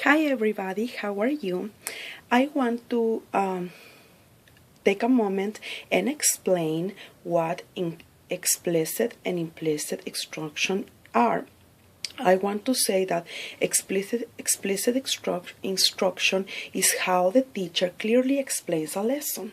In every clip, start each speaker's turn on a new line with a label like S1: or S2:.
S1: Hi everybody, how are you? I want to take a moment and explain what explicit and implicit instruction are. I want to say that explicit instruction is how the teacher clearly explains a lesson.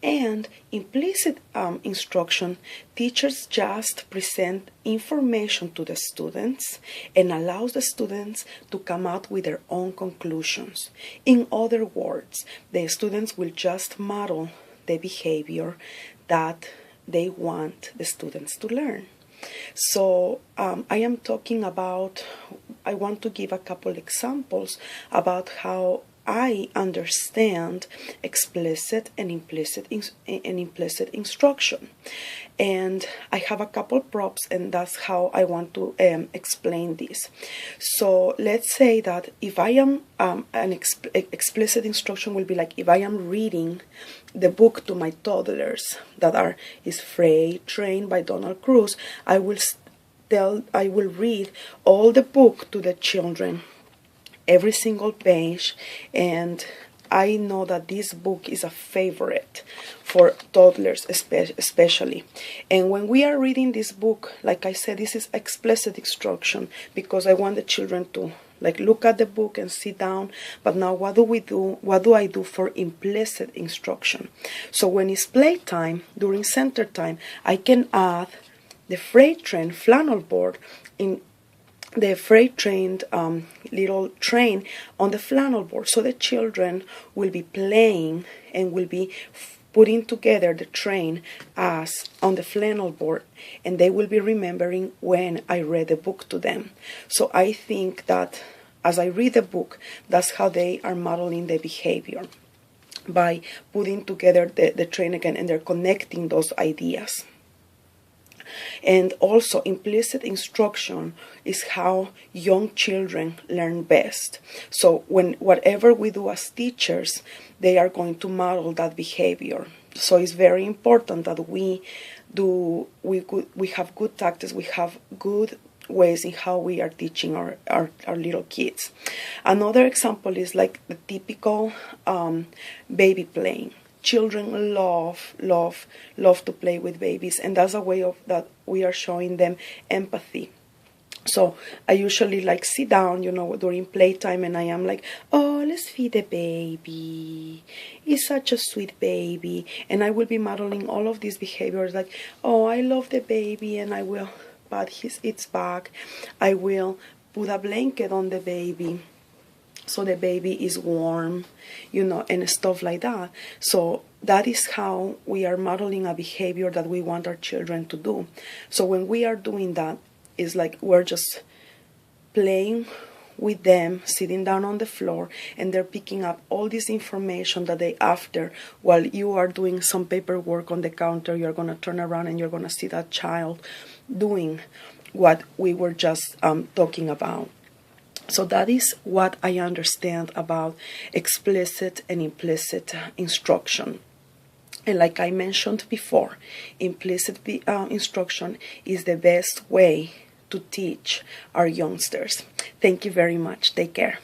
S1: And implicit instruction, teachers just present information to the students and allows the students to come out with their own conclusions. In other words, the students will just model the behavior that they want the students to learn. So I want to give a couple examples about how I understand explicit and implicit instruction. And I have a couple props, and that's how I want to explain this. So let's say that if I am explicit instruction will be like if I am reading the book to my toddlers is Freight Train by Donald Cruz, I will read all the book to the children, every single page, and I know that this book is a favorite for toddlers especially. And when we are reading this book, like I said, this is explicit instruction because I want the children to look at the book and sit down. But now what do we do? What do I do for implicit instruction? So when it's playtime, during center time, I can add the freight train flannel board in the freight train little train on the flannel board, so the children will be playing and will be putting together the train as on the flannel board, and they will be remembering when I read the book to them. So I think that as I read the book, that's how they are modeling the behavior, by putting together the train again, and they're connecting those ideas. And also, implicit instruction is how young children learn best. So whatever we do as teachers, they are going to model that behavior. So it's very important that we have good tactics, we have good ways in how we are teaching our little kids. Another example is like the typical baby playing. Children love to play with babies, and that's a way of that we are showing them empathy. So I usually sit down, during playtime, and I am like, oh, let's feed the baby. It's such a sweet baby. And I will be modeling all of these behaviors like, oh, I love the baby, and I will pat its back. I will put a blanket on the baby so the baby is warm, and stuff like that. So that is how we are modeling a behavior that we want our children to do. So when we are doing that, it's like we're just playing with them, sitting down on the floor, and they're picking up all this information that while you are doing some paperwork on the counter, you're going to turn around and you're going to see that child doing what we were just talking about. So that is what I understand about explicit and implicit instruction. And like I mentioned before, implicit instruction is the best way to teach our youngsters. Thank you very much. Take care.